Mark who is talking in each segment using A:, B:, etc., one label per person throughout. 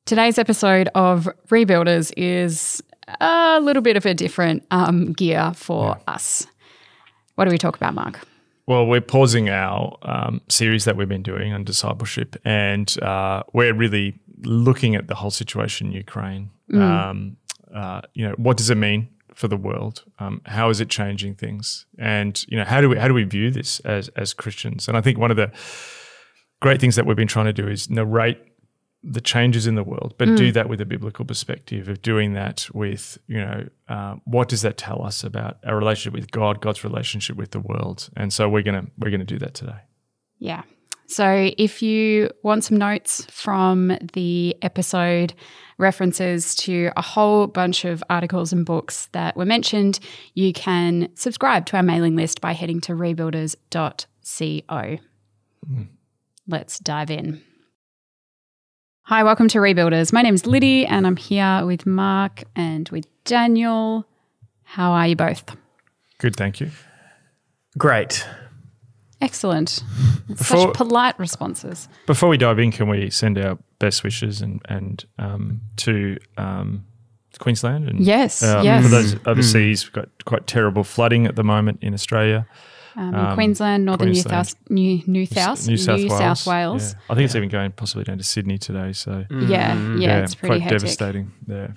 A: Today's episode of Rebuilders is a little bit of a different gear for us. What do we talk about, Mark?
B: Well, we're pausing our series that we've been doing on discipleship, and we're really looking at the whole situation in Ukraine. What does it mean for the world? How is it changing things? And how do we view this as Christians? And I think one of the great things that we've been trying to do is narrate the changes in the world, but do that with a biblical perspective of doing that with, what does that tell us about our relationship with God, God's relationship with the world? And so we're gonna do that today.
A: Yeah. So if you want some notes from the episode, references to a whole bunch of articles and books that were mentioned, you can subscribe to our mailing list by heading to rebuilders.co. Let's dive in. Hi, welcome to Rebuilders. My name is Liddy and I'm here with Mark and with Daniel. How are you both?
B: Good, thank you.
C: Great.
A: Excellent. Such polite responses.
B: Before we dive in, can we send our best wishes and to Queensland? And,
A: yes.
B: For those overseas, we've got quite terrible flooding at the moment in Australia.
A: In Queensland, northern New South Wales.
B: Yeah. I think it's even going possibly down to Sydney today. So
A: it's pretty
B: quite
A: hectic.
B: devastating there.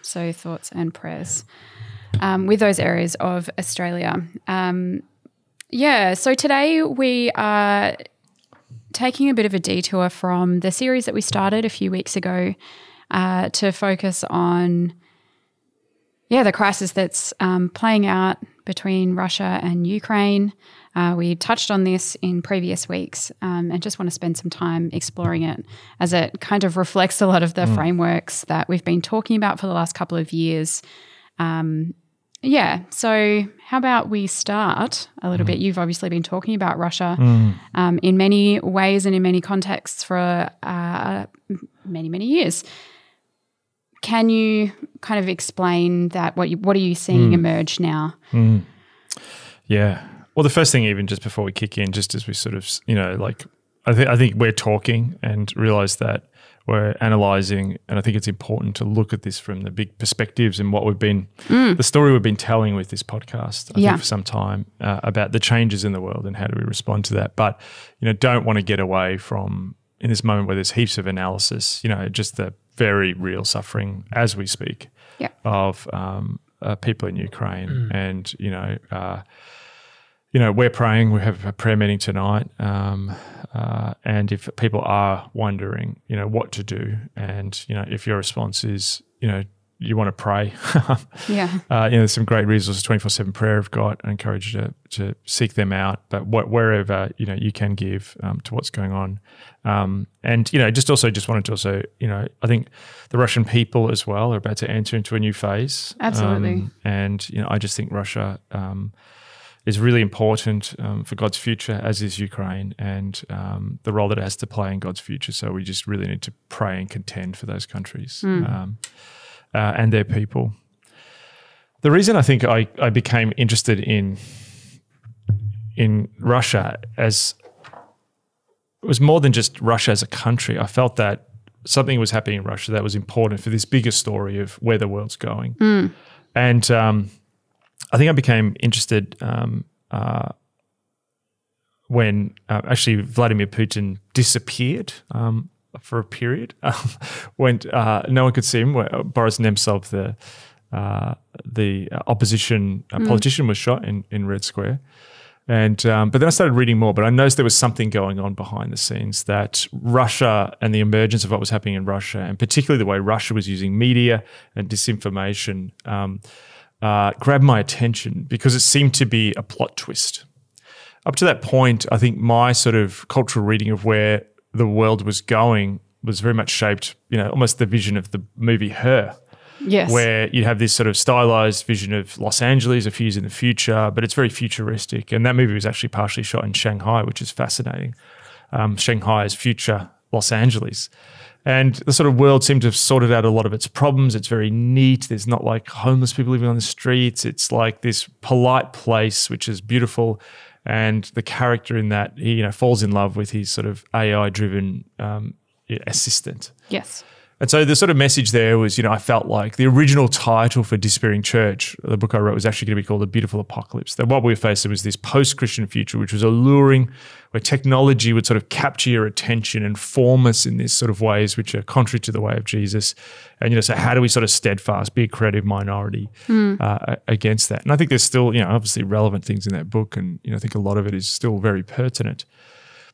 A: So thoughts and prayers with those areas of Australia. So today we are taking a bit of a detour from the series that we started a few weeks ago to focus on the crisis that's playing out between Russia and Ukraine. We touched on this in previous weeks and just want to spend some time exploring it as it kind of reflects a lot of the frameworks that we've been talking about for the last couple of years. So how about we start a little bit? You've obviously been talking about Russia in many ways and in many contexts for many, many years. Can you kind of explain that? What are you seeing emerge now?
B: Yeah. Well, the first thing, even just before we kick in, just as we sort of, I think we're talking and realize that we're analysing, and I think it's important to look at this from the big perspectives and what we've been, the story we've been telling with this podcast, I think for some time, about the changes in the world and how do we respond to that. But, don't want to get away from, in this moment where there's heaps of analysis, just the very real suffering as we speak of people in Ukraine. And, we're praying. We have a prayer meeting tonight. And if people are wondering, what to do, and, if your response is, you want to pray, there's some great resources, 24/7 prayer I've got. I encourage you to seek them out, but wherever, you can give to what's going on. And, just wanted to also, I think the Russian people as well are about to enter into a new phase.
A: Absolutely.
B: And, I just think Russia is really important for God's future, as is Ukraine, and the role that it has to play in God's future. So we just really need to pray and contend for those countries and their people. The reason I think I became interested in Russia it was more than just Russia as a country. I felt that something was happening in Russia that was important for this bigger story of where the world's going. And I think I became interested when actually Vladimir Putin disappeared for a period when no one could see him. Where Boris Nemtsov, the opposition politician, was shot in Red Square. And but then I started reading more, but I noticed there was something going on behind the scenes, that Russia and the emergence of what was happening in Russia, and particularly the way Russia was using media and disinformation, grabbed my attention because it seemed to be a plot twist. Up to that point, I think my sort of cultural reading of where the world was going was very much shaped, almost the vision of the movie Her.
A: Yes.
B: Where you have this sort of stylized vision of Los Angeles a few years in the future, but it's very futuristic. And that movie was actually partially shot in Shanghai, which is fascinating. Shanghai is future Los Angeles. And the sort of world seemed to have sorted out a lot of its problems. It's very neat. There's not like homeless people living on the streets. It's like this polite place, which is beautiful. And the character in that, he falls in love with his sort of AI-driven assistant.
A: Yes.
B: And so the sort of message there was, I felt like the original title for Disappearing Church, the book I wrote, was actually going to be called The Beautiful Apocalypse. That what we were facing was this post-Christian future, which was alluring, where technology would sort of capture your attention and form us in these sort of ways which are contrary to the way of Jesus. And, so how do we sort of steadfast, be a creative minority against that? And I think there's still, obviously relevant things in that book. And, I think a lot of it is still very pertinent.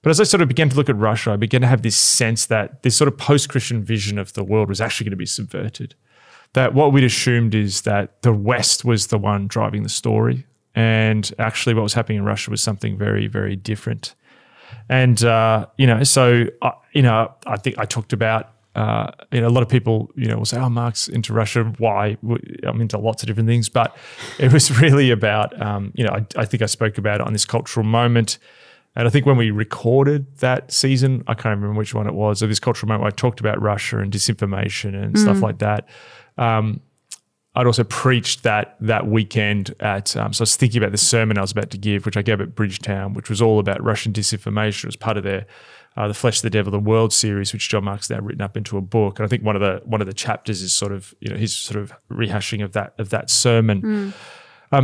B: But as I sort of began to look at Russia, I began to have this sense that this sort of post-Christian vision of the world was actually going to be subverted. That what we'd assumed is that the West was the one driving the story. And actually what was happening in Russia was something very, very different. And, I think I talked about, a lot of people, will say, oh, Mark's into Russia. Why? I'm into lots of different things. But it was really about, I think I spoke about it on this cultural moment. And I think when we recorded that season, I can't remember which one it was, of this cultural moment where I talked about Russia and disinformation and stuff like that. I'd also preached that weekend at, so I was thinking about the sermon I was about to give, which I gave at Bridgetown, which was all about Russian disinformation. It was part of their The Flesh, the Devil, the World series, which John Mark's now written up into a book. And I think one of the chapters is sort of, his sort of rehashing of that sermon.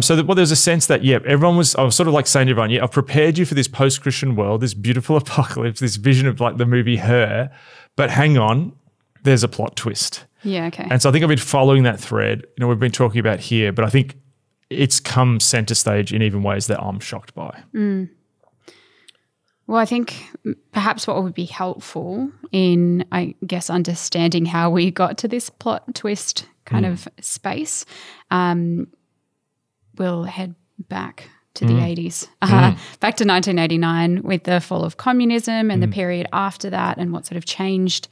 B: So there's a sense that, I was sort of like saying to everyone, I've prepared you for this post-Christian world, this beautiful apocalypse, this vision of like the movie Her, but hang on, there's a plot twist.
A: Yeah, okay.
B: And so I think I've been following that thread, we've been talking about here, but I think it's come center stage in even ways that I'm shocked by.
A: Well, I think perhaps what would be helpful in, I guess, understanding how we got to this plot twist kind of space, we'll head back to the 80s, back to 1989 with the fall of communism and the period after that and what sort of changed,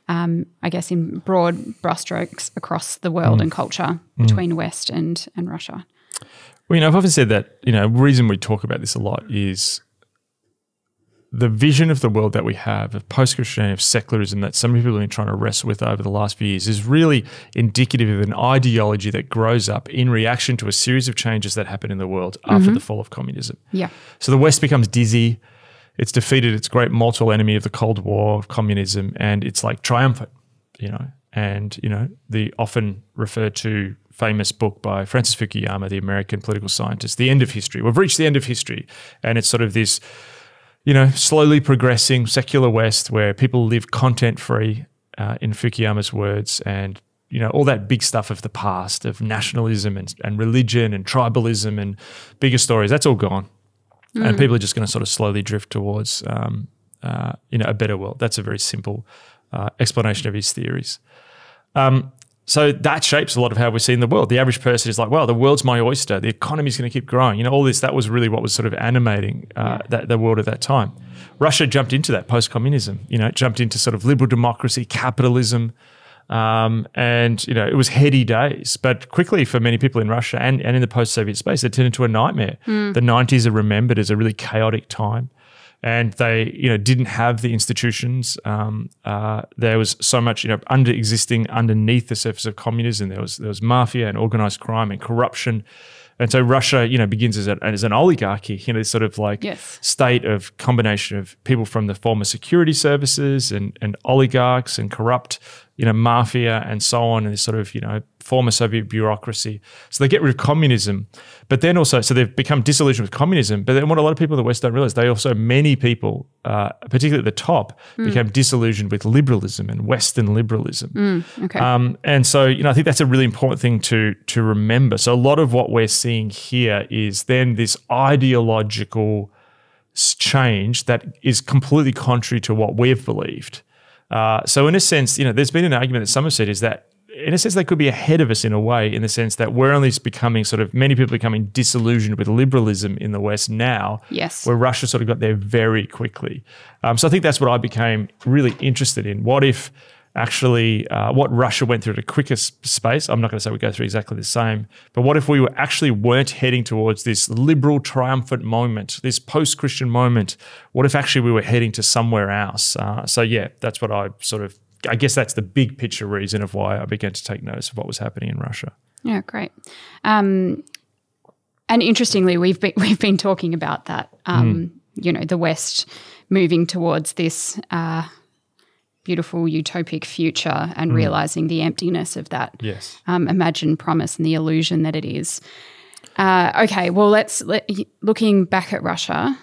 A: I guess, in broad brushstrokes across the world and culture between West and Russia.
B: Well, I've often said that, the reason we talk about this a lot is the vision of the world that we have, of post-Christianity, of secularism, that some people have been trying to wrestle with over the last few years, is really indicative of an ideology that grows up in reaction to a series of changes that happen in the world after the fall of communism. Yeah. So the West becomes dizzy. It's defeated its great mortal enemy of the Cold War, of communism, and it's like triumphant, And, the often referred to famous book by Francis Fukuyama, the American political scientist, The End of History. We've reached the end of history, and it's sort of this slowly progressing secular West where people live content-free, in Fukuyama's words, and, all that big stuff of the past, of nationalism and religion and tribalism and bigger stories, that's all gone. And people are just going to sort of slowly drift towards, a better world. That's a very simple explanation of his theories. So that shapes a lot of how we're seeing the world. The average person is like, well, the world's my oyster. The economy's going to keep growing. All this, that was really what was sort of animating the world at that time. Russia jumped into that post-communism, jumped into sort of liberal democracy, capitalism, and, it was heady days. But quickly for many people in Russia and in the post-Soviet space, it turned into a nightmare. The 90s are remembered as a really chaotic time. And they, didn't have the institutions. There was so much, existing underneath the surface of communism. There was mafia and organized crime and corruption. And so Russia, begins as an oligarchy, this sort of like state of combination of people from the former security services and oligarchs and corrupt, mafia and so on, and this sort of, former Soviet bureaucracy. So they get rid of communism, but then also, so they've become disillusioned with communism. But then what a lot of people in the West don't realize, many people, particularly at the top, became disillusioned with liberalism and Western liberalism. And so, I think that's a really important thing to remember. So a lot of what we're seeing here is then this ideological change that is completely contrary to what we've believed. So in a sense, there's been an argument that some have said is that in a sense, they could be ahead of us in a way, in the sense that we're only becoming many people becoming disillusioned with liberalism in the West now, where Russia sort of got there very quickly. So I think that's what I became really interested in. What if actually what Russia went through at a quicker space, I'm not going to say we go through exactly the same, but what if we weren't heading towards this liberal triumphant moment, this post-Christian moment? What if actually we were heading to somewhere else? That's what I guess that's the big picture reason of why I began to take notice of what was happening in Russia.
A: Yeah, great. And interestingly, we've been talking about that. The West moving towards this beautiful utopic future and realizing the emptiness of that
B: Yes.
A: imagined promise and the illusion that it is. Okay, well, looking back at Russia,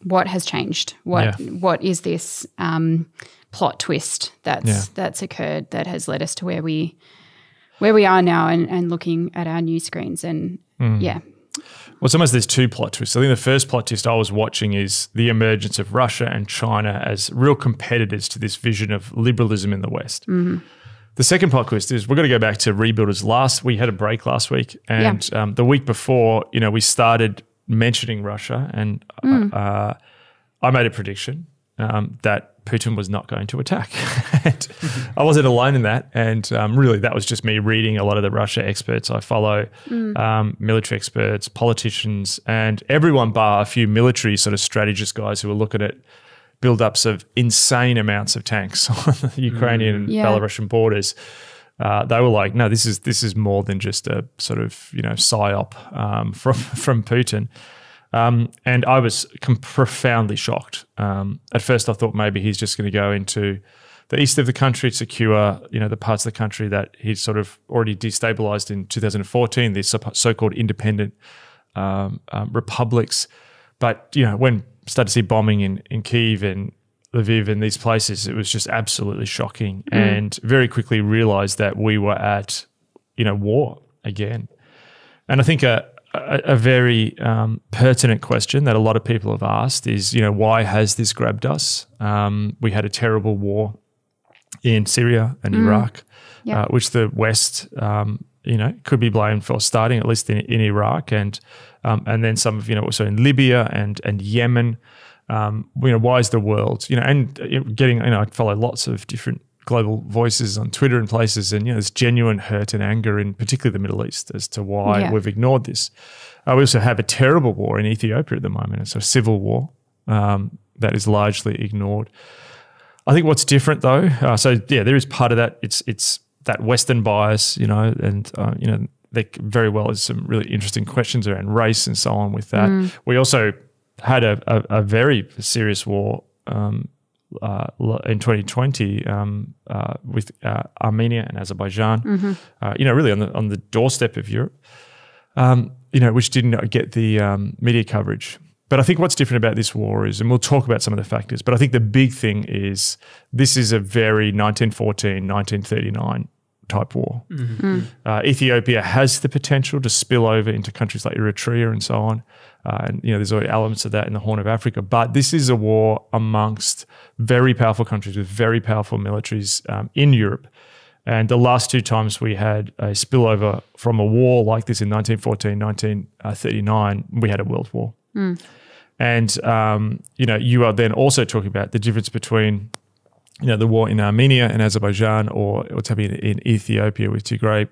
A: what has changed? What is this plot twist that's occurred that has led us to where we are now and looking at our news screens and
B: Well, it's almost there's two plot twists. I think the first plot twist I was watching is the emergence of Russia and China as real competitors to this vision of liberalism in the West.
A: Mm-hmm.
B: The second plot twist is we've got to go back to Rebuilders. We had a break last week, and the week before, we started mentioning Russia, and I made a prediction that Putin was not going to attack. And I wasn't alone in that, and really that was just me reading a lot of the Russia experts I follow, military experts, politicians, and everyone bar a few military sort of strategist guys who were looking at build-ups of insane amounts of tanks on the Ukrainian and Belarusian borders. They were like, no, this is more than just a sort of psyop from Putin. And I was profoundly shocked. At first, I thought maybe he's just going to go into the east of the country, secure the parts of the country that he'd sort of already destabilized in 2014, these so-called independent republics. But when started to see bombing in Kyiv and Lviv and these places, it was just absolutely shocking, and very quickly realized that we were at war again. And I think a very pertinent question that a lot of people have asked is, why has this grabbed us? We had a terrible war in Syria and Iraq, which the West, could be blamed for starting, at least in Iraq, and then some of, also in Libya and Yemen. Why is the world, getting, I follow lots of different global voices on Twitter and places, and there's genuine hurt and anger in particularly the Middle East as to why we've ignored this. We also have a terrible war in Ethiopia at the moment. It's a civil war that is largely ignored. I think what's different though, there is part of that. It's that Western bias, and there very well is some really interesting questions around race and so on with that. We also had a very serious war in 2020 with Armenia and Azerbaijan, really on the doorstep of Europe, which didn't get the media coverage. But I think what's different about this war is, and we'll talk about some of the factors, but I think the big thing is this is a very 1914, 1939 type war. Ethiopia has the potential to spill over into countries like Eritrea and so on. And there's already elements of that in the Horn of Africa. But this is a war amongst very powerful countries with very powerful militaries in Europe. And the last two times we had a spillover from a war like this in 1914, 1939, we had a world war. And, you are then also talking about the difference between, the war in Armenia and Azerbaijan, or what's happening in Ethiopia with Tigray,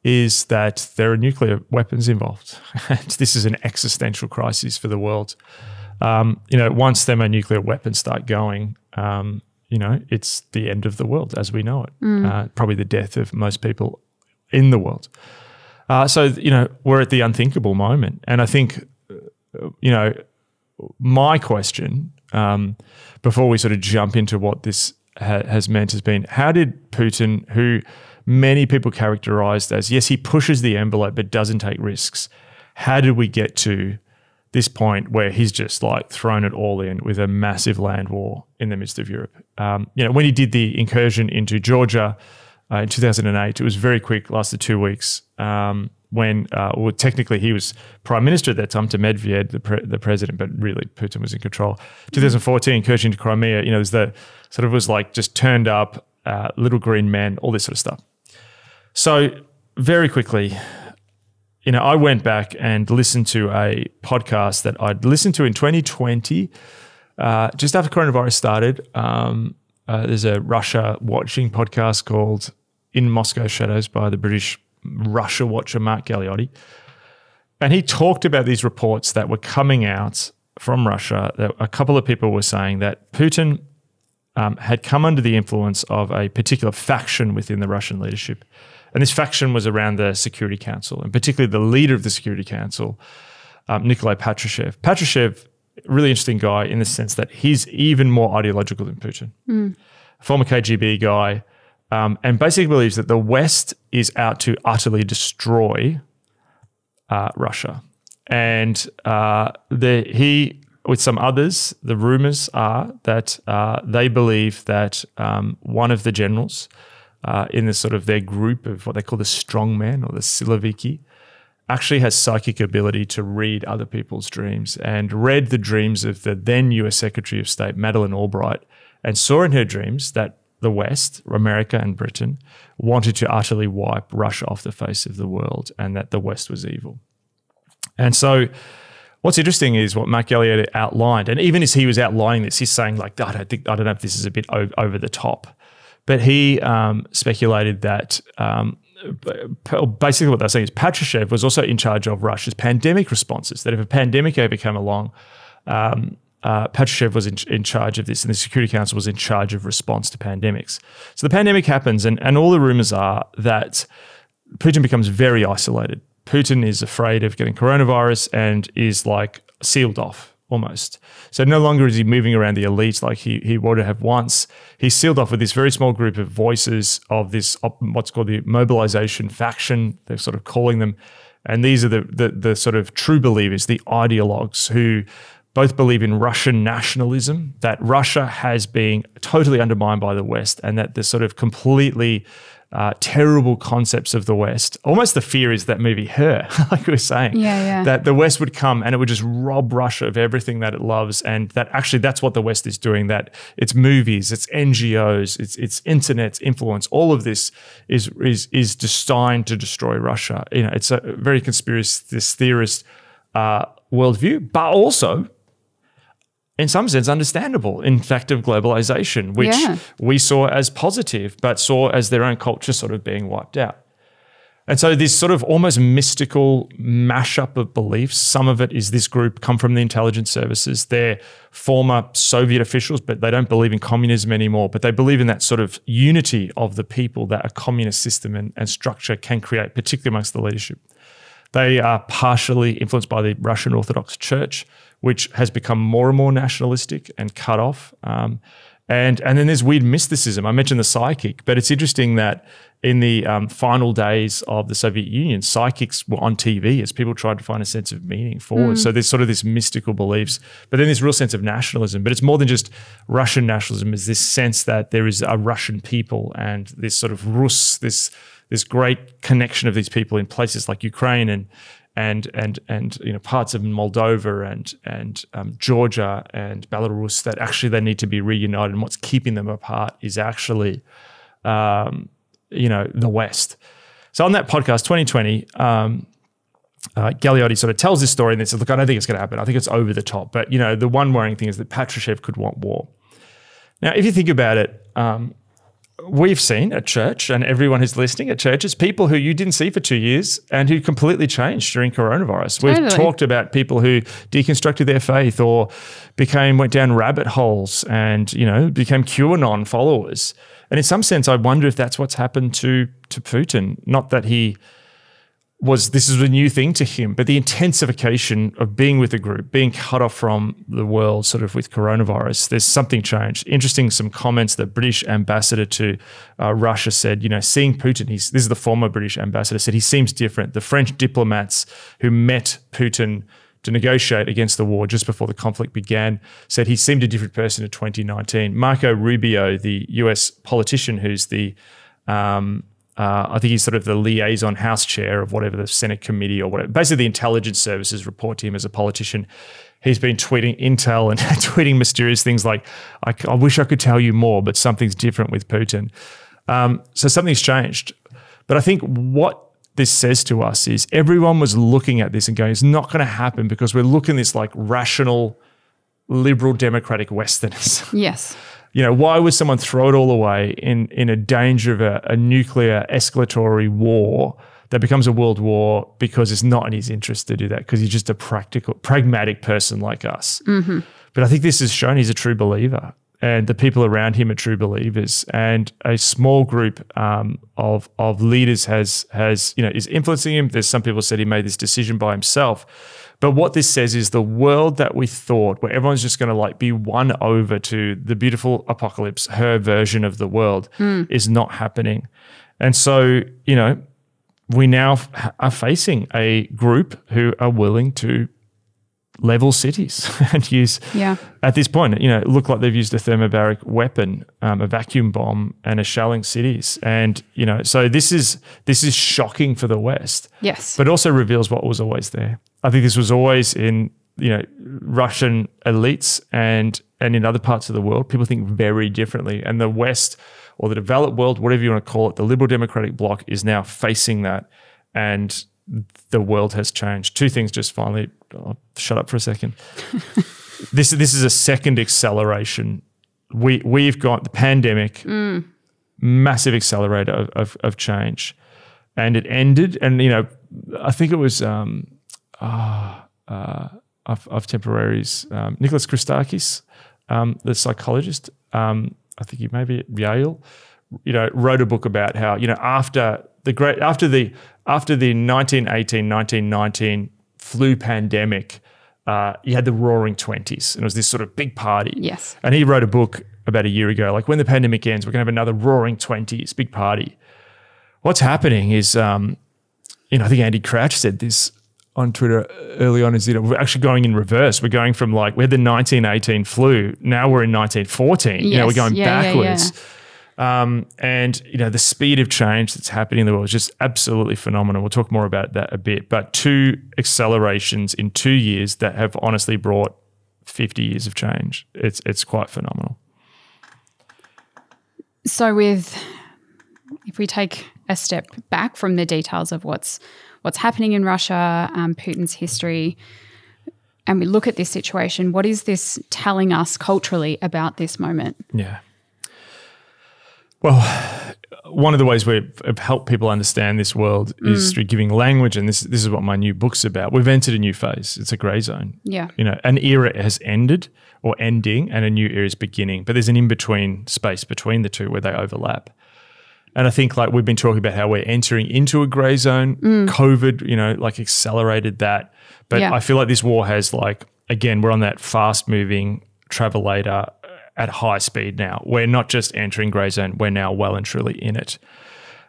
B: is that there are nuclear weapons involved. And this is an existential crisis for the world. Once thermonuclear weapons start going, it's the end of the world as we know it. Probably the death of most people in the world. So we're at the unthinkable moment. And I think, my question, before we sort of jump into what this has meant, has been, how did Putin, who many people characterized as, yes, he pushes the envelope but doesn't take risks, how did we get to this point where he's just like thrown it all in with a massive land war in the midst of Europe? When he did the incursion into Georgia in 2008, it was very quick, lasted 2 weeks. Technically he was prime minister at that time to Medvedev, the president, but really Putin was in control. 2014, incursion into Crimea, there's the sort of was like just turned up, little green men, all this sort of stuff. So very quickly, I went back and listened to a podcast that I'd listened to in 2020, just after coronavirus started. There's a Russia watching podcast called In Moscow Shadows by the British Russia watcher Mark Galliotti. And he talked about these reports that were coming out from Russia, that a couple of people were saying that Putin had come under the influence of a particular faction within the Russian leadership. And this faction was around the Security Council, and particularly the leader of the Security Council, Nikolai Patrushev. Patrushev really interesting guy in the sense that he's even more ideological than Putin. Former KGB guy, and basically believes that the West is out to utterly destroy Russia. And he, with some others, the rumors are that they believe that one of the generals in the sort of their group of what they call the strongmen or the Siloviki actually has psychic ability to read other people's dreams and read the dreams of the then US Secretary of State, Madeleine Albright, and saw in her dreams that the West, America and Britain, wanted to utterly wipe Russia off the face of the world and that the West was evil. And so what's interesting is what Mark Galeotti outlined, and even as he was outlining this, he's saying like, I don't know if this is a bit over the top, but he speculated that basically what they're saying is Patrushev was also in charge of Russia's pandemic responses, that if a pandemic ever came along, Patrushev was in charge of this, and the Security Council was in charge of response to pandemics. So the pandemic happens, and all the rumors are that Putin becomes very isolated. Putin is afraid of getting coronavirus and is like sealed off almost. So no longer is he moving around the elites like he would have once. He's sealed off with this very small group of voices of this, what's called the mobilization faction, they're sort of calling them. And these are the sort of true believers, the ideologues who both believe in Russian nationalism, that Russia has been totally undermined by the West and that the sort of completely terrible concepts of the West. Almost the fear is that movie Her, like we were saying, that the West would come and it would just rob Russia of everything that it loves, and that actually that's what the West is doing, that its movies, its NGOs, its internet's influence, all of this is designed to destroy Russia. You know, it's a very conspiracy theorist worldview, but also in some sense, understandable in fact of globalization, which we saw as positive, but saw as their own culture sort of being wiped out. And so this sort of almost mystical mashup of beliefs, some of it is this group come from the intelligence services. They're former Soviet officials, but they don't believe in communism anymore, but they believe in that sort of unity of the people that a communist system and structure can create, particularly amongst the leadership. They are partially influenced by the Russian Orthodox Church, which has become more and more nationalistic and cut off. And then there's weird mysticism. I mentioned the psychic, but it's interesting that in the final days of the Soviet Union, psychics were on TV as people tried to find a sense of meaning forward. So there's sort of this mystical beliefs, but then this real sense of nationalism. But it's more than just Russian nationalism. It's this sense that there is a Russian people and this sort of Rus, this great connection of these people in places like Ukraine and you know, parts of Moldova and Georgia and Belarus, that actually they need to be reunited, and what's keeping them apart is actually you know, the West. So on that podcast 2020, Galeotti sort of tells this story and then says, look, I don't think it's going to happen. I think it's over the top. But you know, the one worrying thing is that Patrushev could want war. Now, if you think about it, we've seen at church, and everyone who's listening at churches, people who you didn't see for 2 years and who completely changed during coronavirus. We've talked about people who deconstructed their faith or went down rabbit holes and, you know, became QAnon followers. And in some sense, I wonder if that's what's happened to Putin. Not that this is a new thing to him, but the intensification of being with a group, being cut off from the world sort of with coronavirus, there's something changed. Interesting, some comments the British ambassador to Russia said, you know, seeing Putin, this is the former British ambassador, said he seems different. The French diplomats who met Putin to negotiate against the war just before the conflict began said he seemed a different person in 2019. Marco Rubio, the US politician who's the I think he's sort of the liaison House chair of whatever the Senate committee or whatever. Basically, the intelligence services report to him as a politician. He's been tweeting intel and tweeting mysterious things like, I wish I could tell you more, but something's different with Putin. So something's changed. But I think what this says to us is everyone was looking at this and going, it's not going to happen because we're looking at this like rational, liberal, democratic Westerners.
A: Yes.
B: You know, why would someone throw it all away in a danger of a nuclear escalatory war that becomes a world war because it's not in his interest to do that because he's just a pragmatic person like us. Mm-hmm. But I think this has shown he's a true believer and the people around him are true believers, and a small group of leaders has you know, is influencing him. There's some people said he made this decision by himself. But what this says is the world that we thought, where everyone's just going to like be won over to the beautiful apocalypse, her version of the world, is not happening. And so, you know, we now are facing a group who are willing to level cities and use, at this point, you know, it looked like they've used a thermobaric weapon, a vacuum bomb, and are shelling cities. And, you know, so this is shocking for the West.
A: Yes.
B: But also reveals what was always there. I think this was always in, you know, Russian elites and in other parts of the world. People think very differently. And the West, or the developed world, whatever you want to call it, the liberal democratic bloc is now facing that. And the world has changed. Two things just finally, I'll shut up for a second. This is a second acceleration. We've got the pandemic, massive accelerator of change. And it ended, and, you know, I think it was of temporaries, Nicholas Christakis, the psychologist, I think he may be at Yale, you know, wrote a book about how, you know, after the 1918-1919 flu pandemic, you had the Roaring Twenties, and it was this sort of big party.
A: Yes.
B: And he wrote a book about a year ago, like, when the pandemic ends, we're going to have another Roaring Twenties, big party. What's happening is, you know, I think Andy Crouch said this on Twitter early on, is, you know, we're actually going in reverse. We're going from, like, we had the 1918 flu, now we're in 1914.
A: Yes.
B: You know, we're going backwards.
A: Yeah.
B: And, you know, the speed of change that's happening in the world is just absolutely phenomenal. We'll talk more about that a bit. But 2 accelerations in 2 years that have honestly brought 50 years of change. It's quite phenomenal.
A: So if we take a step back from the details of what's happening in Russia, Putin's history, and we look at this situation, what is this telling us culturally about this moment?
B: Yeah. Well, one of the ways we've helped people understand this world is through giving language, and this is what my new book's about. We've entered a new phase. It's a grey zone.
A: Yeah.
B: You know, an era has ended or ending, and a new era is beginning. But there's an in-between space between the two where they overlap. And I think, like, we've been talking about how we're entering into a grey zone. COVID, you know, like, accelerated that. But I feel like this war has, like, again, we're on that fast-moving travelator at high speed now. We're not just entering grey zone, we're now well and truly in it.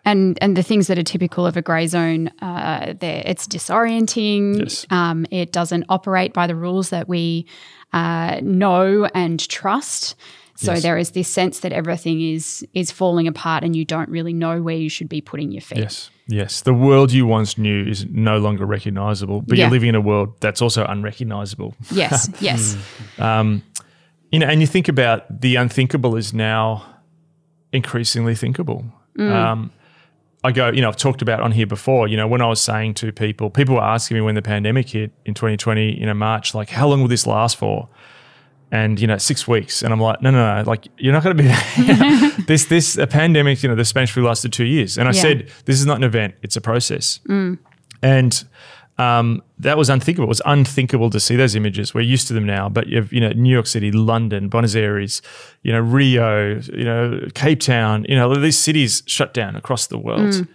A: And the things that are typical of a grey zone, it's disorienting.
B: Yes.
A: It doesn't operate by the rules that we know and trust. So there is this sense that everything is falling apart and you don't really know where you should be putting your feet.
B: Yes. The world you once knew is no longer recognisable, but you're living in a world that's also unrecognisable.
A: Yes.
B: You know, and you think about the unthinkable is now increasingly thinkable. I go, you know, I've talked about on here before, you know, when I was saying to people were asking me when the pandemic hit in 2020, you know, March, like, how long will this last for? And, you know, 6 weeks. And I'm like, no, like, you're not going to be this a pandemic, you know, the Spanish flu lasted 2 years. And I said, this is not an event, it's a process. And that was unthinkable. It was unthinkable to see those images. We're used to them now, but you've, you know, New York City, London, Buenos Aires, you know, Rio, you know, Cape Town, you know, these cities shut down across the world.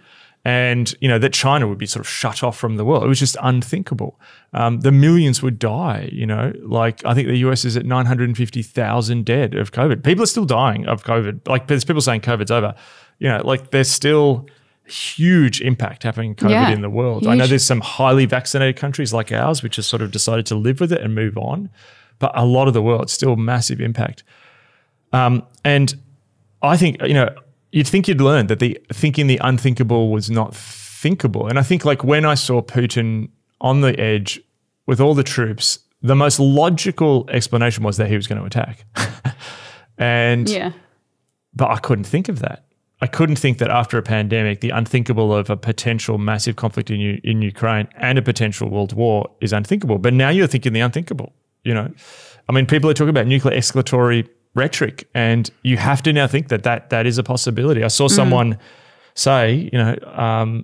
B: And, you know, that China would be sort of shut off from the world. It was just unthinkable. The millions would die, you know, like, I think the US is at 950,000 dead of COVID. People are still dying of COVID. Like, there's people saying COVID's over. You know, like, there's still huge impact happening COVID in the world. Huge. I know there's some highly vaccinated countries like ours which have sort of decided to live with it and move on, but a lot of the world still massive impact. And I think, you know, you'd think you'd learn that thinking the unthinkable was not thinkable. And I think, like, when I saw Putin on the edge with all the troops, the most logical explanation was that he was going to attack. But I couldn't think of that. I couldn't think that after a pandemic, the unthinkable of a potential massive conflict in Ukraine and a potential world war is unthinkable. But now you're thinking the unthinkable, you know. I mean, people are talking about nuclear escalatory rhetoric, and you have to now think that is a possibility. I saw someone say, you know,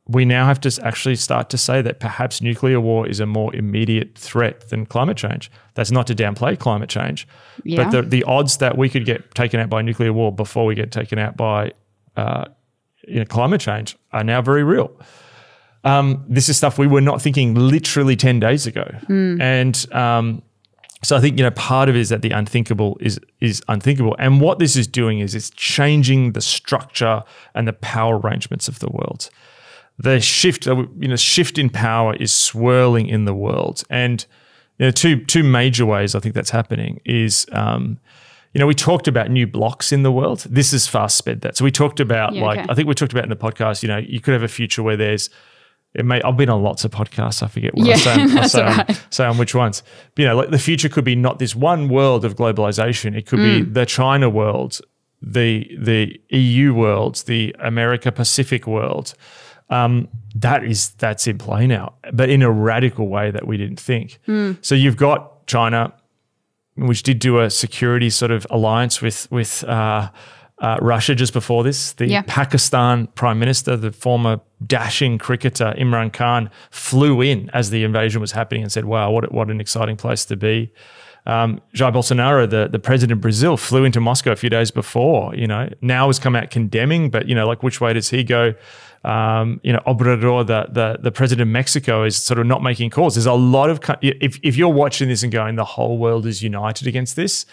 B: we now have to actually start to say that perhaps nuclear war is a more immediate threat than climate change. That's not to downplay climate change, but the odds that we could get taken out by nuclear war before we get taken out by you know, climate change are now very real. This is stuff we were not thinking literally 10 days ago. And so I think, part of it is that the unthinkable is unthinkable. And what this is doing is it's changing the structure and the power arrangements of the world. The shift in power is swirling in the world. And two major ways I think that's happening is, we talked about new blocks in the world. This has fast sped that. So we talked about I think we talked about in the podcast, you could have a future where I've been on lots of podcasts. I forget what I say on which ones. But, the future could be not this one world of globalization. It could be the China world, the EU world, the America Pacific world. That's in play now, but in a radical way that we didn't think. So you've got China, which did do a security sort of alliance with Russia just before this. The Pakistan Prime Minister, the former dashing cricketer Imran Khan, flew in as the invasion was happening and said, wow, what an exciting place to be. Jair Bolsonaro, the president of Brazil, flew into Moscow a few days before, now has come out condemning, but, which way does he go? Obrador, the president of Mexico, is sort of not making calls. There's a lot of, if you're watching this and going, the whole world is united against this,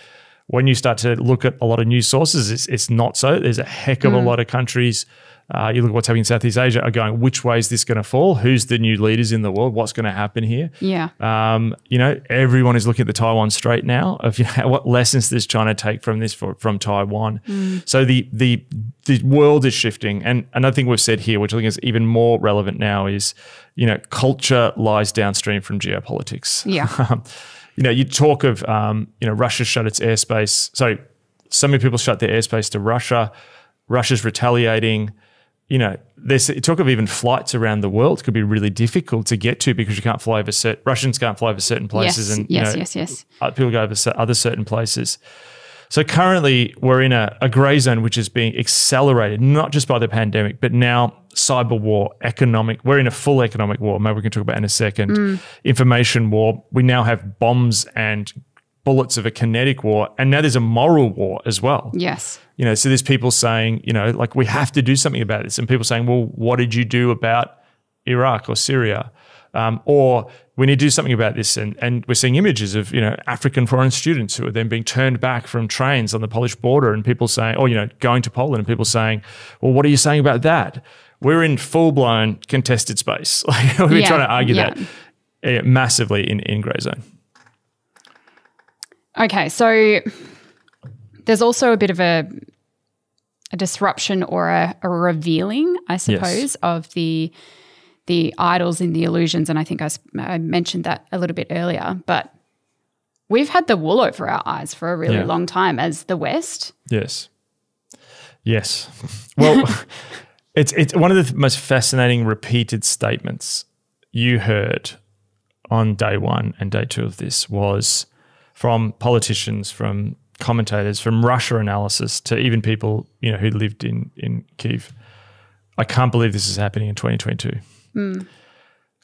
B: when you start to look at a lot of news sources, it's not so. There's a heck of a lot of countries. You look at what's happening in Southeast Asia, are going, which way is this going to fall? Who's the new leaders in the world? What's going to happen here?
A: Yeah.
B: Everyone is looking at the Taiwan Strait now of what lessons does China take from this from Taiwan. So the world is shifting. And another thing we've said here, which I think is even more relevant now, is culture lies downstream from geopolitics.
A: Yeah.
B: You talk of Russia shut its airspace. So many people shut their airspace to Russia. Russia's retaliating. There's talk of even flights around the world could be really difficult to get to because you can't fly over Russians can't fly over certain places,
A: yes.
B: People go over other certain places. So currently we're in a grey zone which is being accelerated, not just by the pandemic, but now cyber war, economic. We're in a full economic war. Maybe we can talk about in a second. Information war. We now have bombs and bullets of a kinetic war, and now there's a moral war as well.
A: Yes.
B: So there's people saying, we have to do something about this. And people saying, well, what did you do about Iraq or Syria? Or we need to do something about this. And we're seeing images of, African foreign students who are then being turned back from trains on the Polish border, and people saying, going to Poland, and people saying, well, what are you saying about that? We're in full-blown contested space. We've been trying to argue that massively in grey zone.
A: Okay, so there's also a bit of a disruption or a revealing, I suppose, of the idols and the illusions, and I think I mentioned that a little bit earlier, but we've had the wool over our eyes for a really long time as the West.
B: Yes. Well, it's one of the most fascinating repeated statements you heard on day one and day two of this was from politicians, from commentators, from Russia analysis to even people, who lived in Kyiv. I can't believe this is happening in 2022.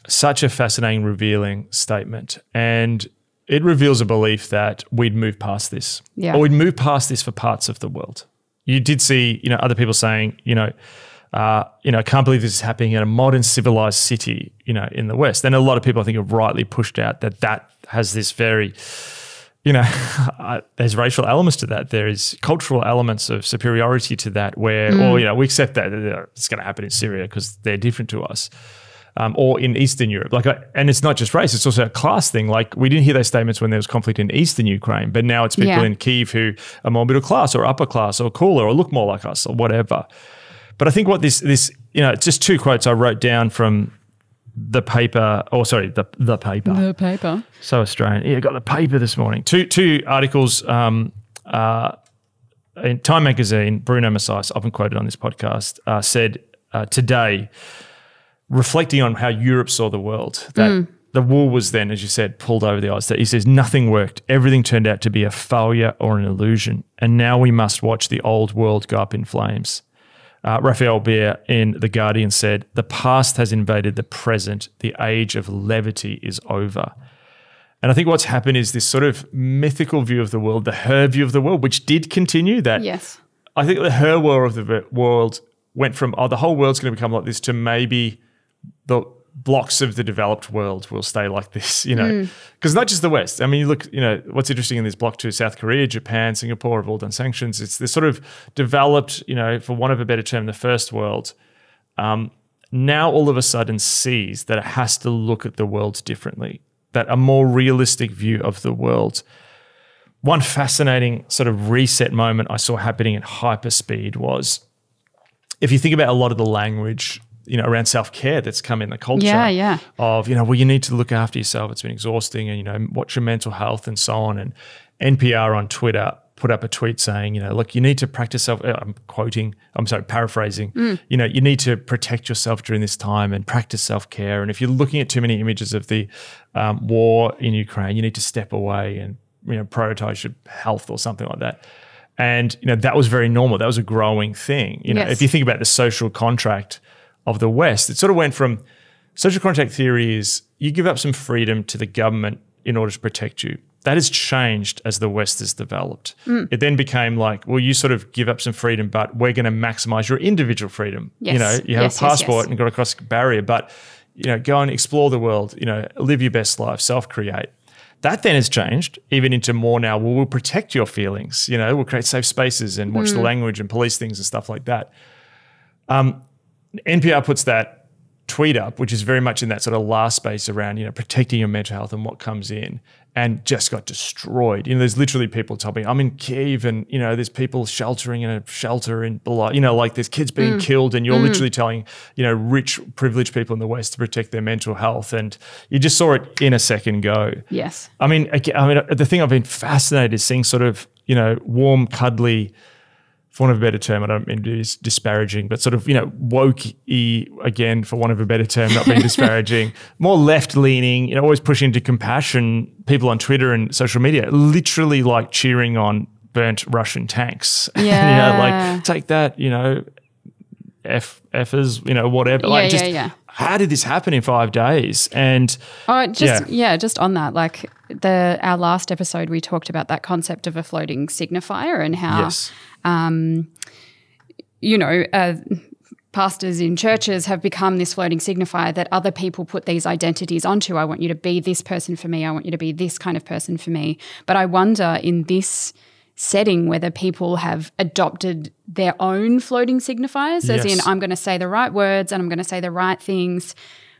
B: Such a fascinating, revealing statement. And it reveals a belief that we'd move past this.
A: Yeah.
B: Or we'd move past this for parts of the world. You did see, other people saying, I can't believe this is happening in a modern civilized city, in the West. And a lot of people I think have rightly pushed out that has this very, there's racial elements to that. There is cultural elements of superiority to that where, we accept that it's going to happen in Syria because they're different to us. Or in Eastern Europe. And it's not just race, it's also a class thing. We didn't hear those statements when there was conflict in Eastern Ukraine, but now it's people in Kyiv who are more middle class or upper class or cooler or look more like us or whatever. But I think what this just two quotes I wrote down from the paper, the paper.
A: The paper.
B: So Australian. Yeah, I got the paper this morning. Two articles in Time magazine. Bruno Massais, often quoted on this podcast, said today, reflecting on how Europe saw the world, that the wool was then, as you said, pulled over the eyes. That he says nothing worked. Everything turned out to be a failure or an illusion. And now we must watch the old world go up in flames. Raphael Beer in The Guardian said, the past has invaded the present. The age of levity is over. And I think what's happened is this sort of mythical view of the world, the her view of the world, which did continue that.
A: Yes.
B: I think the her world of the world went from, the whole world's going to become like this to maybe the blocks of the developed world will stay like this, because not just the West. I mean, you look, what's interesting in this block too, South Korea, Japan, Singapore have all done sanctions. It's this sort of developed, for want of a better term, the first world, now all of a sudden sees that it has to look at the world differently, that a more realistic view of the world. One fascinating sort of reset moment I saw happening at hyperspeed was, if you think about a lot of the language around self-care that's come in the culture of, well, you need to look after yourself. It's been exhausting and, watch your mental health and so on. And NPR on Twitter put up a tweet saying, look, you need to practice paraphrasing, you need to protect yourself during this time and practice self-care. And if you're looking at too many images of the war in Ukraine, you need to step away and, prioritize your health or something like that. And, that was very normal. That was a growing thing. If you think about the social contract of the West, it sort of went from social contract theory is you give up some freedom to the government in order to protect you. That has changed as the West has developed. It then became like, well, you sort of give up some freedom, but we're going to maximize your individual freedom.
A: Yes.
B: You have a passport and got to cross a barrier, but go and explore the world, live your best life, self-create. That then has changed even into more now, well, we'll protect your feelings, we'll create safe spaces and watch the language and police things and stuff like that. NPR puts that tweet up, which is very much in that sort of last space around, protecting your mental health and what comes in, and just got destroyed. There's literally people telling me, I'm in Kyiv and, there's people sheltering in a shelter in below, like there's kids being killed, and you're literally telling, rich, privileged people in the West to protect their mental health. And you just saw it in a second go.
A: Yes.
B: I mean, the thing I've been fascinated is seeing sort of, warm, cuddly, for want of a better term, I don't mean to be disparaging, but sort of, woke-y, again, for want of a better term, not being disparaging, more left-leaning, always pushing to compassion, people on Twitter and social media, literally like cheering on burnt Russian tanks.
A: Yeah.
B: Like, take that, F'ers, whatever. How did this happen in 5 days? And
A: just on that, like our last episode, we talked about that concept of a floating signifier and how, pastors in churches have become this floating signifier that other people put these identities onto. I want you to be this person for me. I want you to be this kind of person for me. But I wonder in this setting whether people have adopted their own floating signifiers, as in I'm going to say the right words and I'm going to say the right things,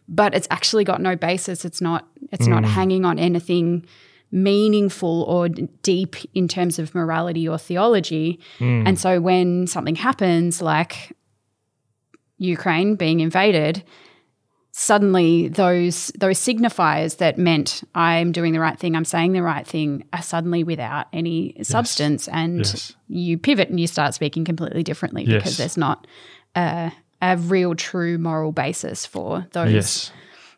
A: but it's actually got no basis. It's not hanging on anything meaningful or deep in terms of morality or theology. And so when something happens like Ukraine being invaded, suddenly those signifiers that meant I'm doing the right thing, I'm saying the right thing, are suddenly without any substance, and you pivot and you start speaking completely differently because there's not a real true moral basis for those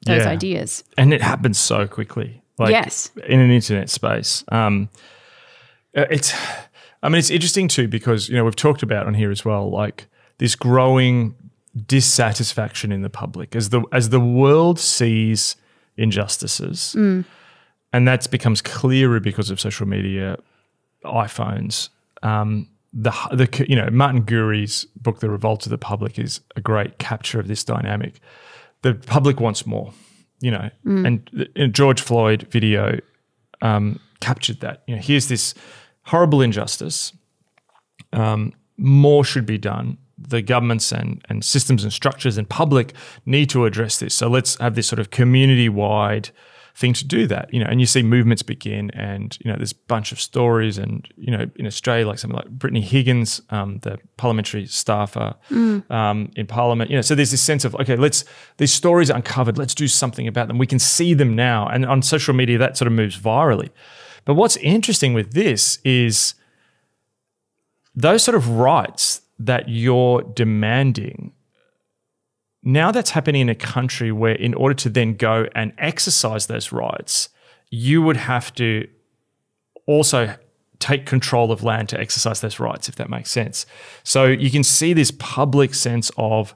A: ideas.
B: And it happens so quickly. In an internet space. It's interesting too because, we've talked about on here as well, like this growing dissatisfaction in the public as the world sees injustices, and that becomes clearer because of social media, iPhones. Martin Gurry's book, The Revolt of the Public, is a great capture of this dynamic. The public wants more, and the George Floyd video captured that. Here's this horrible injustice. More should be done. The governments and systems and structures and public need to address this. So let's have this sort of community-wide thing to do that, and you see movements begin, and, there's a bunch of stories, and, in Australia, like something like Brittany Higgins, the parliamentary staffer in Parliament, so there's this sense of, okay, these stories are uncovered, let's do something about them. We can see them now. And on social media, that sort of moves virally. But what's interesting with this is those sort of rights that you're demanding, now that's happening in a country where in order to then go and exercise those rights, you would have to also take control of land to exercise those rights, if that makes sense. So you can see this public sense of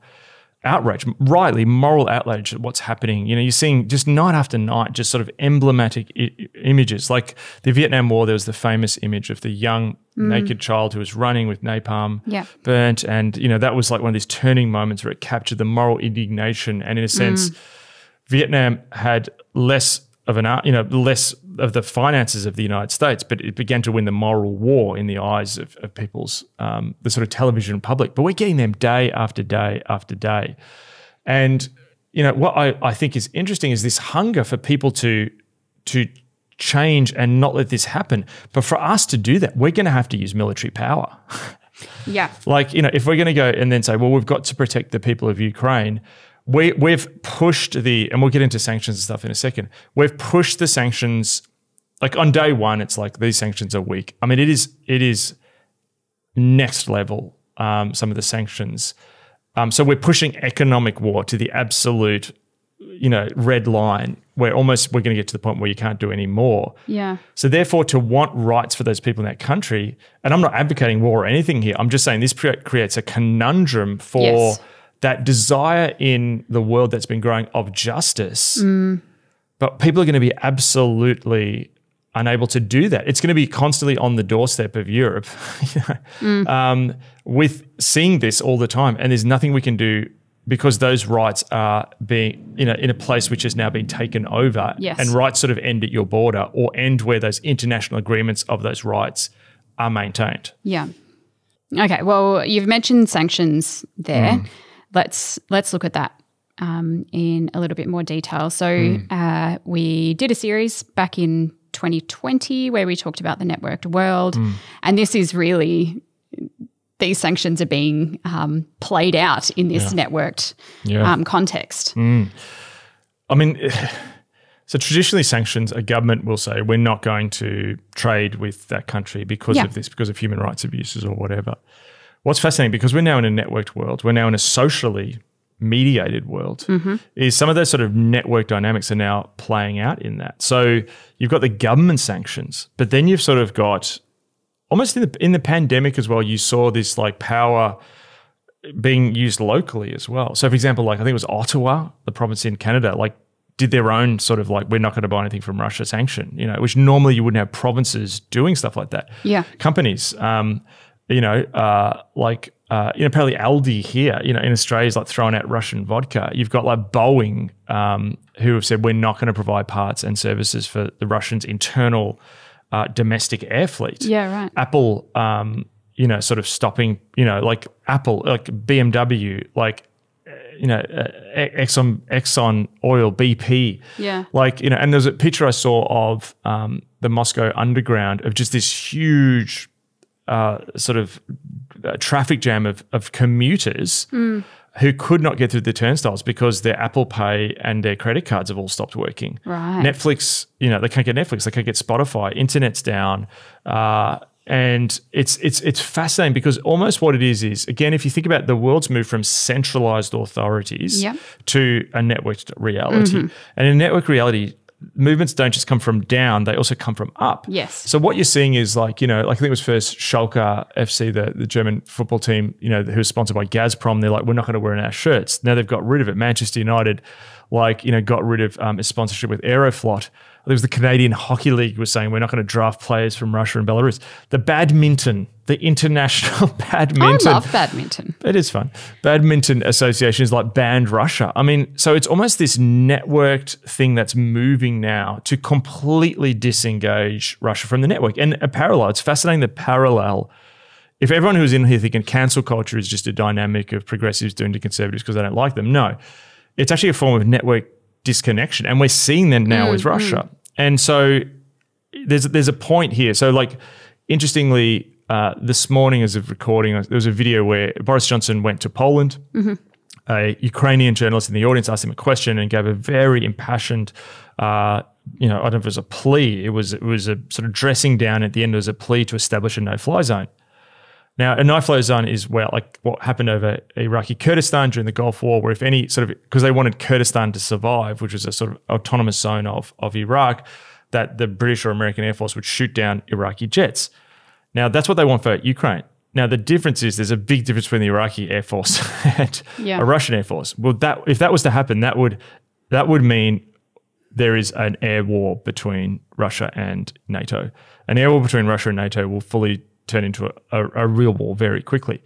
B: outrage, rightly moral outrage at what's happening. You're seeing just night after night, just sort of emblematic images. Like the Vietnam War, there was the famous image of the young naked child who was running with napalm burnt. And, that was like one of these turning moments where it captured the moral indignation. And in a sense, Vietnam had less of less of the finances of the United States, but it began to win the moral war in the eyes of people's, the sort of television public. But we're getting them day after day after day. And, what I think is interesting is this hunger for people to change and not let this happen. But for us to do that, we're going to have to use military power.
A: Yeah.
B: Like, if we're going to go and then say, well, we've got to protect the people of Ukraine, we've pushed and we'll get into sanctions and stuff in a second. We've pushed the sanctions, like on day one, it's like these sanctions are weak. I mean, it is next level, some of the sanctions. So we're pushing economic war to the absolute, red line where almost we're going to get to the point where you can't do any more.
A: Yeah.
B: So therefore, to want rights for those people in that country, and I'm not advocating war or anything here, I'm just saying this creates a conundrum for that desire in the world that's been growing of justice, but people are going to be absolutely unable to do that. It's going to be constantly on the doorstep of Europe with seeing this all the time, and there's nothing we can do because those rights are being, in a place which has now been taken over, and rights sort of end at your border or end where those international agreements of those rights are maintained. Yeah.
A: Okay, well, you've mentioned sanctions there. Let's look at that in a little bit more detail. So we did a series back in 2020 where we talked about the networked world, and this is really these sanctions are being played out in this networked context.
B: I mean, so traditionally sanctions, a government will say we're not going to trade with that country because of this, because of human rights abuses or whatever. What's fascinating, because we're now in a networked world, we're now in a socially mediated world, is some of those sort of network dynamics are now playing out in that. So you've got the government sanctions, but then you've sort of got almost in the pandemic as well, you saw this like power being used locally as well. So for example, like I think it was Ottawa, the province in Canada, like did their own sort of like, we're not going to buy anything from Russia sanction, which normally you wouldn't have provinces doing stuff like that.
A: Yeah.
B: Companies, apparently Aldi here, in Australia is like throwing out Russian vodka. You've got like Boeing who have said we're not going to provide parts and services for the Russians' internal domestic air fleet.
A: Yeah, right.
B: Apple, sort of stopping, like Apple, like BMW, like, Exxon Oil, BP.
A: Yeah.
B: Like, and there's a picture I saw of the Moscow underground of just this huge sort of traffic jam of commuters who could not get through the turnstiles because their Apple Pay and their credit cards have all stopped working.
A: Right.
B: Netflix, they can't get Netflix, they can't get Spotify, internet's down. And it's fascinating because almost what it is again, if you think about the world's moved from centralized authorities to a networked reality. And in network reality, movements don't just come from down, they also come from up.
A: Yes.
B: So what you're seeing is like, like I think it was first Schalke FC, the German football team, who was sponsored by Gazprom. They're like, we're not going to wear our shirts. Now they've got rid of it. Manchester United, got rid of its sponsorship with Aeroflot. There was the Canadian Hockey League was saying we're not going to draft players from Russia and Belarus. The International Badminton.
A: I love badminton.
B: It is fun. Badminton Association is like banned Russia. I mean, so it's almost this networked thing that's moving now to completely disengage Russia from the network. And a parallel, it's fascinating the parallel. If everyone who's in here thinking cancel culture is just a dynamic of progressives doing to conservatives because they don't like them, no. It's actually a form of network disconnection. And we're seeing that now with Russia. And so there's a point here. So like, interestingly, this morning as of recording, there was a video where Boris Johnson went to Poland. A Ukrainian journalist in the audience asked him a question and gave a very impassioned, I don't know if it was a plea. It was a sort of dressing down at the end. It was a plea to establish a no-fly zone. Now, a no-fly zone is where, like what happened over Iraqi Kurdistan during the Gulf War, where if any sort of, because they wanted Kurdistan to survive, which was a sort of autonomous zone of Iraq, that the British or American Air Force would shoot down Iraqi jets. Now, that's what they want for Ukraine. Now, the difference is there's a big difference between the Iraqi Air Force and a Russian Air Force. Well, if that was to happen, that would mean there is an air war between Russia and NATO. An air war between Russia and NATO will fully turn into a real war very quickly.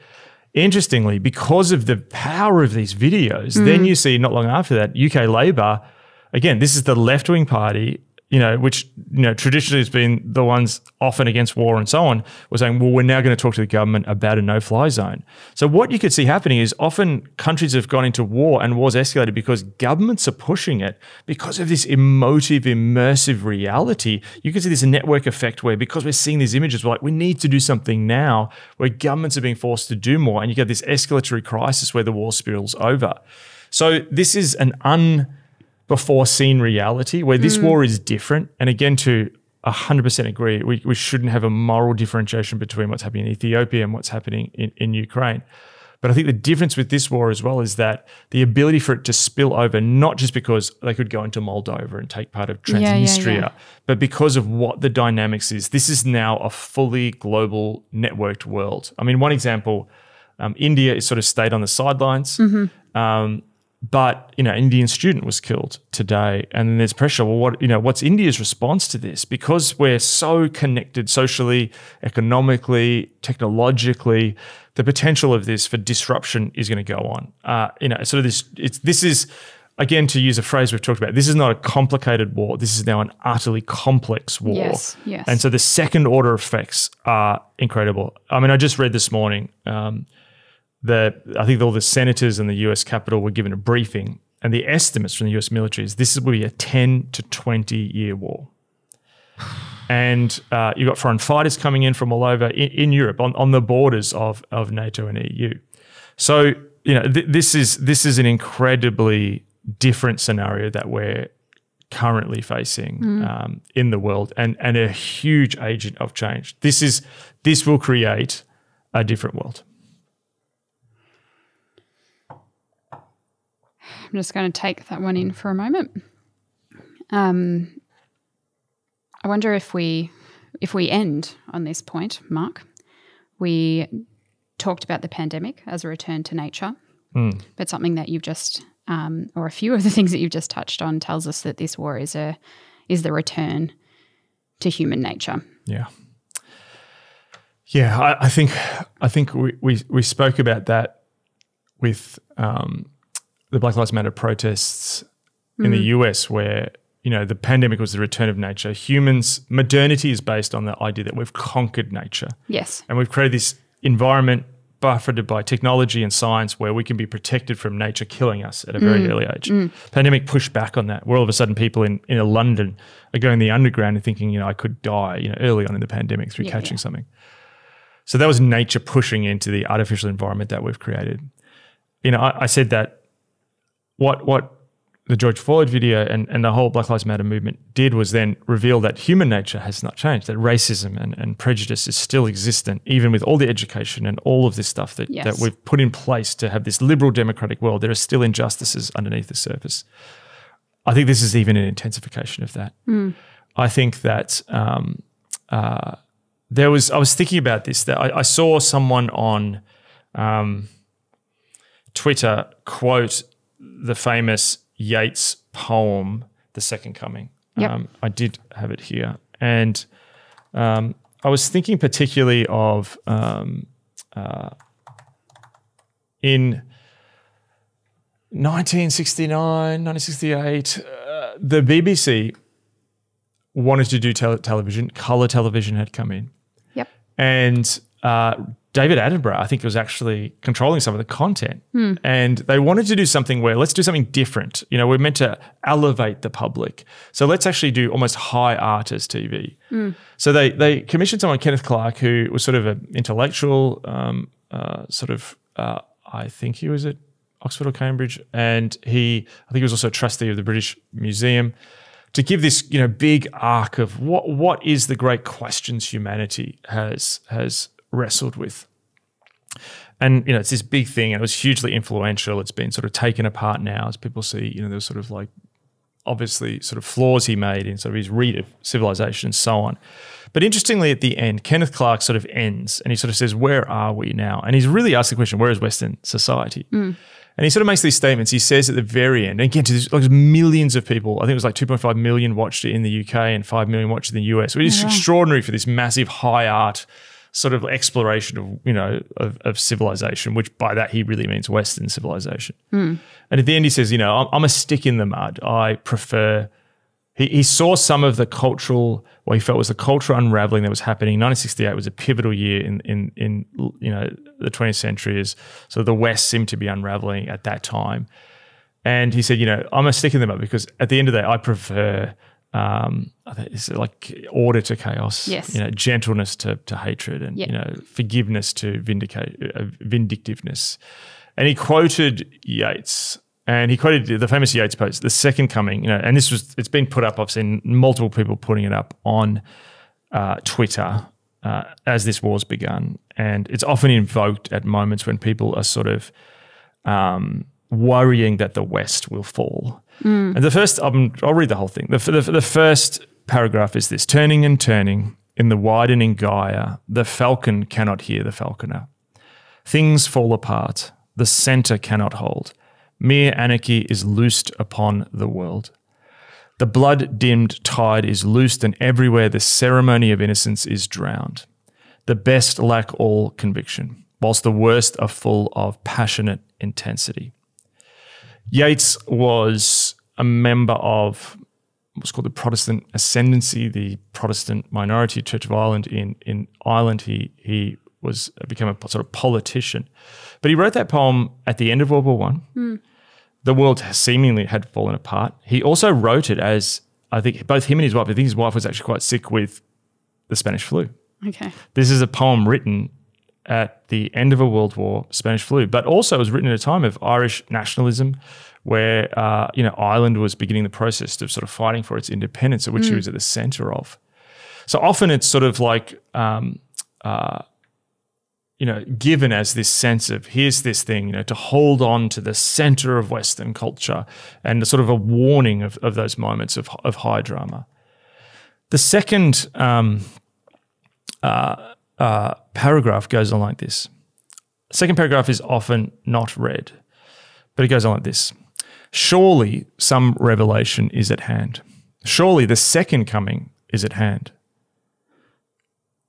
B: Interestingly, because of the power of these videos, then you see not long after that, UK Labour, again, this is the left-wing party, which traditionally has been the ones often against war and so on, was saying, well, we're now going to talk to the government about a no-fly zone. So what you could see happening is often countries have gone into war and wars escalated because governments are pushing it because of this emotive, immersive reality. You can see this network effect where because we're seeing these images, we're like, we need to do something now, where governments are being forced to do more, and you get this escalatory crisis where the war spills over. So this is an before seen reality where this war is different. And again, to 100% agree, we shouldn't have a moral differentiation between what's happening in Ethiopia and what's happening in Ukraine. But I think the difference with this war as well is that the ability for it to spill over, not just because they could go into Moldova and take part of Transnistria, but because of what the dynamics is. This is now a fully global networked world. I mean, one example, India is sort of stayed on the sidelines. But an Indian student was killed today, and then there's pressure. Well, what's India's response to this? Because we're so connected socially, economically, technologically, the potential of this for disruption is going to go on. This is, again, to use a phrase we've talked about, this is not a complicated war. This is now an utterly complex war.
A: Yes.
B: And so the second order effects are incredible. I mean, I just read this morning. I think all the senators in the US Capitol were given a briefing, and the estimates from the US military is this will be a 10 to 20 year war. And you've got foreign fighters coming in from all over in Europe on the borders of NATO and EU. So, this is an incredibly different scenario that we're currently facing in the world, and a huge agent of change. This will create a different world.
A: I'm just going to take that one in for a moment. I wonder if we end on this point, Mark. We talked about the pandemic as a return to nature, but something that you've just, or a few of the things that you've just touched on, tells us that this war is the return to human nature.
B: Yeah. Yeah, I think we spoke about that with the Black Lives Matter protests in the US, where the pandemic was the return of nature. Modernity is based on the idea that we've conquered nature.
A: Yes.
B: And we've created this environment buffered by technology and science where we can be protected from nature killing us at a very early age. Pandemic pushed back on that, where all of a sudden people in London are going the underground and thinking, I could die, early on in the pandemic through catching something. So that was nature pushing into the artificial environment that we've created. I said that what the George Floyd video and the whole Black Lives Matter movement did was then reveal that human nature has not changed, that racism and prejudice is still existent, even with all the education and all of this stuff that we've put in place to have this liberal democratic world. There are still injustices underneath the surface. I think this is even an intensification of that. I think that I was thinking about this, that I saw someone on Twitter quote the famous Yeats poem, The Second Coming. I did have it here. And I was thinking particularly of in 1969, 1968, the BBC wanted to do television. Colour television had come in. And David Attenborough, I think, was actually controlling some of the content. And they wanted to do something where let's do something different. We're meant to elevate the public. So let's actually do almost high art as TV. So they commissioned someone, Kenneth Clark, who was sort of an intellectual, I think he was at Oxford or Cambridge. And I think he was also a trustee of the British Museum, to give this, big arc of what is the great questions humanity has wrestled with. And, it's this big thing, and it was hugely influential. It's been sort of taken apart now as people see, there's sort of like obviously sort of flaws he made in sort of his read of civilization and so on. But interestingly, at the end, Kenneth Clark sort of ends and he sort of says, where are we now? And he's really asked the question, where is Western society? And he sort of makes these statements. He says at the very end, and again, to like millions of people, I think it was like 2.5 million watched it in the UK and 5 million watched it in the US, which is extraordinary for this massive high art sort of exploration of, you know, of civilization, which by that he really means Western civilization. And at the end he says, you know, I'm a stick in the mud. I prefer, he saw some of the cultural, what he felt was the cultural unraveling that was happening. 1968 was a pivotal year in you know, the 20th century, as so the West seemed to be unraveling at that time. And he said, you know, I'm a stick in the mud because at the end of the day, I prefer it's like order to chaos, you know, gentleness to hatred, and you know, forgiveness to vindictiveness. And he quoted Yeats, and he quoted the famous Yeats post, "The Second Coming." You know, and it's been put up. I've seen multiple people putting it up on Twitter as this war's begun, and it's often invoked at moments when people are sort of worrying that the West will fall. And the first, I'll read the whole thing. The first paragraph is this: turning and turning in the widening gyre, the falcon cannot hear the falconer. Things fall apart, the centre cannot hold. Mere anarchy is loosed upon the world. The blood-dimmed tide is loosed, and everywhere the ceremony of innocence is drowned. The best lack all conviction, whilst the worst are full of passionate intensity. Yeats was a member of what's called the Protestant Ascendancy, the Protestant minority Church of Ireland in Ireland. He became a sort of politician. But he wrote that poem at the end of World War I. The world seemingly had fallen apart. He also wrote it as, I think, both him and his wife, I think his wife was actually quite sick with the Spanish flu. Okay. This is a poem written at the end of a world war, Spanish flu, but also it was written at a time of Irish nationalism where, you know, Ireland was beginning the process of sort of fighting for its independence, of which he was at the centre of. So often it's sort of like, you know, given as this sense of here's this thing, you know, to hold on to the centre of Western culture, and sort of a warning of those moments of high drama. The second paragraph goes on like this. The second paragraph is often not read, but it goes on like this. Surely some revelation is at hand. Surely the second coming is at hand.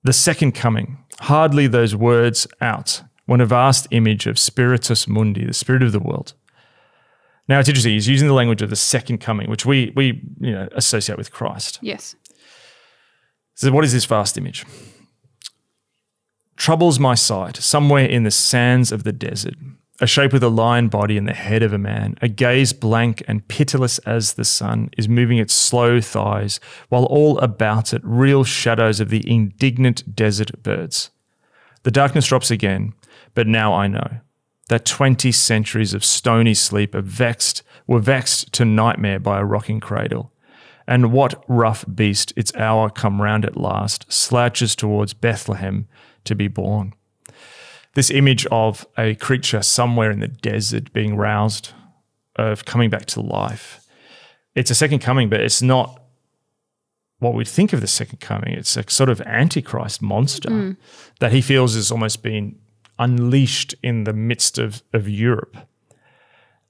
B: The second coming, hardly those words out, when a vast image of spiritus mundi, the spirit of the world. Now it's interesting, he's using the language of the second coming, which we you know, associate with Christ. Yes. So what is this vast image? Troubles my sight, somewhere in the sands of the desert, a shape with a lion body and the head of a man, a gaze blank and pitiless as the sun, is moving its slow thighs, while all about it real shadows of the indignant desert birds. The darkness drops again, but now I know that 20 centuries of stony sleep were vexed to nightmare by a rocking cradle. And what rough beast, its hour come round at last, slouches towards Bethlehem to be born. This image of a creature somewhere in the desert being roused, of coming back to life. It's a second coming, but it's not what we'd think of the second coming. It's a sort of antichrist monster that he feels has almost been unleashed in the midst of Europe.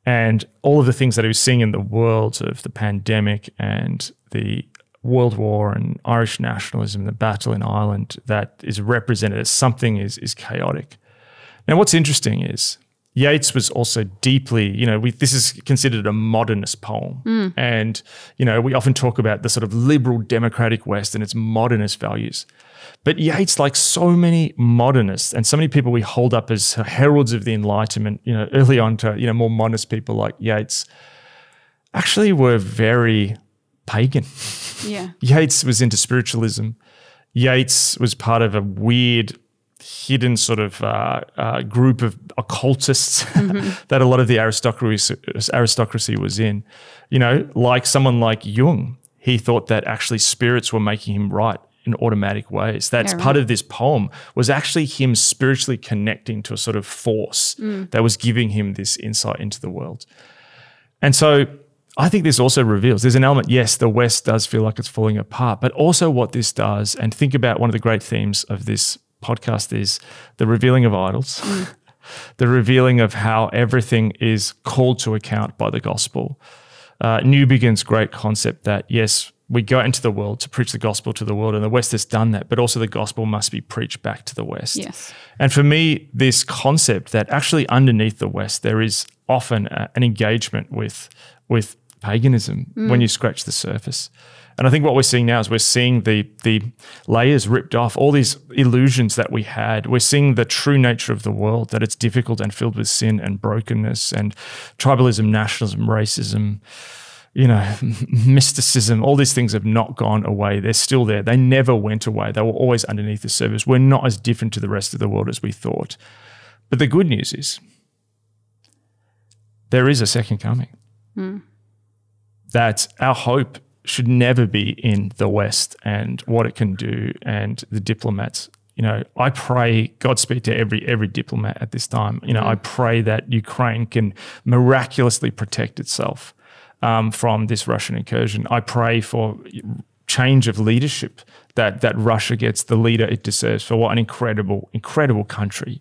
B: And all of the things that he was seeing in the world of the pandemic and the World War and Irish nationalism, the battle in Ireland, that is represented as something is chaotic. Now, what's interesting is Yeats was also deeply, you know, this is considered a modernist poem. And, you know, we often talk about the sort of liberal democratic West and its modernist values. But Yeats, like so many modernists and so many people we hold up as heralds of the Enlightenment, you know, early on to, you know, more modernist people like Yeats, actually were very pagan. Yeah. Yeats was into spiritualism. Yeats was part of a weird hidden sort of group of occultists that a lot of the aristocracy was in. You know, like someone like Jung, he thought that actually spirits were making him write in automatic ways. That's part of this poem, was actually him spiritually connecting to a sort of force that was giving him this insight into the world. And so I think this also reveals there's an element, yes, the West does feel like it's falling apart, but also what this does, and think about one of the great themes of this podcast is the revealing of idols, the revealing of how everything is called to account by the gospel. Newbigin's great concept that, yes, we go out into the world to preach the gospel to the world, and the West has done that, but also the gospel must be preached back to the West.
A: Yes.
B: And for me, this concept that actually underneath the West, there is often an engagement with paganism when you scratch the surface. And I think what we're seeing now is we're seeing the layers ripped off, all these illusions that we had. We're seeing the true nature of the world, that it's difficult and filled with sin and brokenness and tribalism, nationalism, racism, mysticism. All these things have not gone away. They're still there. They never went away. They were always underneath the surface. We're not as different to the rest of the world as we thought. But the good news is there is a second coming. That our hope should never be in the West and what it can do and the diplomats. I pray Godspeed to every diplomat at this time. I pray that Ukraine can miraculously protect itself from this Russian incursion. I pray for change of leadership, that Russia gets the leader it deserves for what an incredible, incredible country,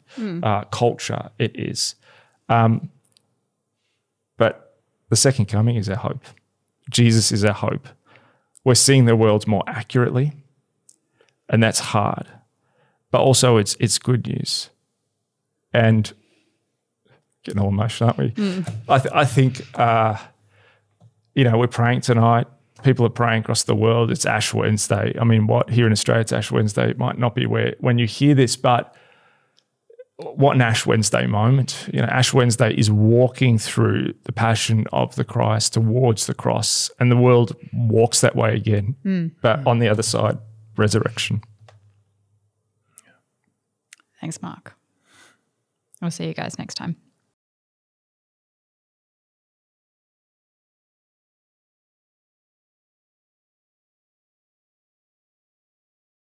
B: culture it is. But the second coming is our hope. Jesus is our hope. We're seeing the world more accurately, and that's hard. But also it's good news. And getting all emotional, aren't we? I think, we're praying tonight. People are praying across the world. It's Ash Wednesday. I mean, here in Australia, it's Ash Wednesday. It might not be when you hear this, but what an Ash Wednesday moment. Ash Wednesday is walking through the passion of the Christ towards the cross, and the world walks that way again. But on the other side, resurrection.
A: Thanks, Mark. We'll see you guys next time.